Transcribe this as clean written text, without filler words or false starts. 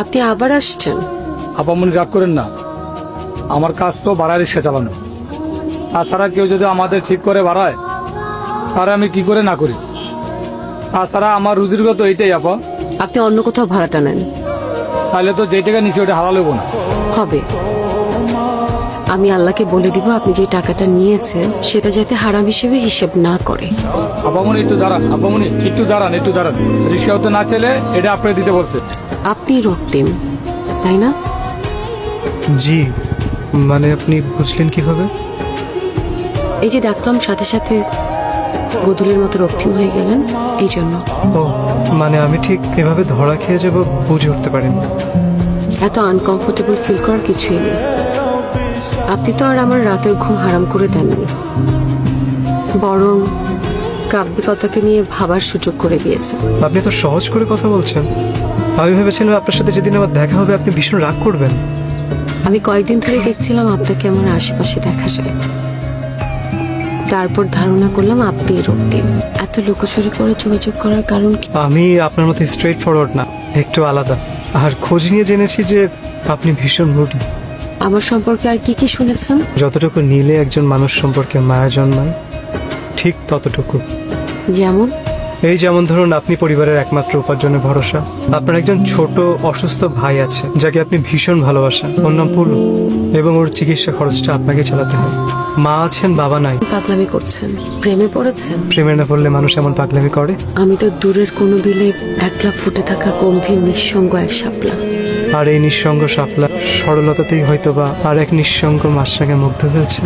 আপনি আবার আসছেন? আপামনি রাগ করেন না, আমার কাজ তো ভাড়া রিক্সা চালানো। তাছাড়া কেউ যদি আমাদের ঠিক করে বাড়ায় তাহলে আমি কি করে না করি। তাছাড়া আমার রুজির তো এইটাই আপা। আপনি অন্য কোথাও ভাড়াটা নেন। তাহলে তো যে টাকা নিচে ওটা হারাল হবো না। হবে। আমি আল্লাহকে বলে দিব আপনি যে টাকাটা নিয়েছেন সেটা যাতে হারাম হিসেবে হিসেব না করে। আপামনি একটু দাঁড়ান, আপামনি একটু দাঁড়ান, একটু দাঁড়ান। রিক্সাও তো না চলে, এটা আপনাকে দিতে বলছে। আপনি রক্তিম, তাই না? জি, মানে আপনি বুঝলেন কিভাবে? এই যে ডাকলাম সাথে সাথে গদুলের মতো রক্তিম হয়ে গেলেন, এই জন্য। ও মানে আমি ঠিক এভাবে ধরা খেয়ে যাব বুঝে উঠতে পারিনি। এত আনকমফোর্টেবল ফিল করার কিছুই নেই। আপনি তো আর আমার রাতের ঘুম হারাম করে দেননি, বরং কাব্যিকতাকে নিয়ে ভাবার সুযোগ করে দিয়েছেন। আপনি তো সহজ করে কথা বলছেন। আমি ভেবেছিলাম আপনার সাথে যেদিন আমার দেখা হবে আপনি ভীষণ রাগ করবেন। আমি কয়েকদিন ধরে দেখছিলাম আপনাকে আমার আশেপাশে দেখা যায়, তারপর ধারণা করলাম আপনি রক্তিম। এত লুকোচুরি করে যোগাযোগ করার কারণ কি? আমি আপনার মতো স্ট্রেট ফরওয়ার্ড না, একটু আলাদা। আর খোঁজ নিয়ে জেনেছি যে আপনি ভীষণ রুটি। আমার সম্পর্কে আর কি কি শুনেছেন? যতটুকু নিলে একজন মানুষ সম্পর্কে মায়া জন্মায়, ঠিক ততটুকু। যেমন? এই যেমন ধরুন, আপনি পরিবারের একমাত্র উপার্জনের ভরসা। আপনার একজন ছোট অসুস্থ ভাই আছে যাকে আপনি ভীষণ ভালোবাসেন, ওর নাম পুলু, এবং ওর চিকিৎসা খরচটা আপনাকে চালাতে হয়। মা আছেন, বাবা নাই। পাগলামি করছেন? প্রেমে পড়েছেন? প্রেমে না পড়লে মানুষ এমন পাগলামি করে? আমি তো দূরের কোনো বিলে একলা ফুটে থাকা গম্ভীর নিঃসঙ্গ এক শাপলা। আর এই নিঃসঙ্গ শাপলা সরলতাতেই হয়তো বা আর এক নিঃসঙ্গ মাছরাঙে মুগ্ধ হয়েছে।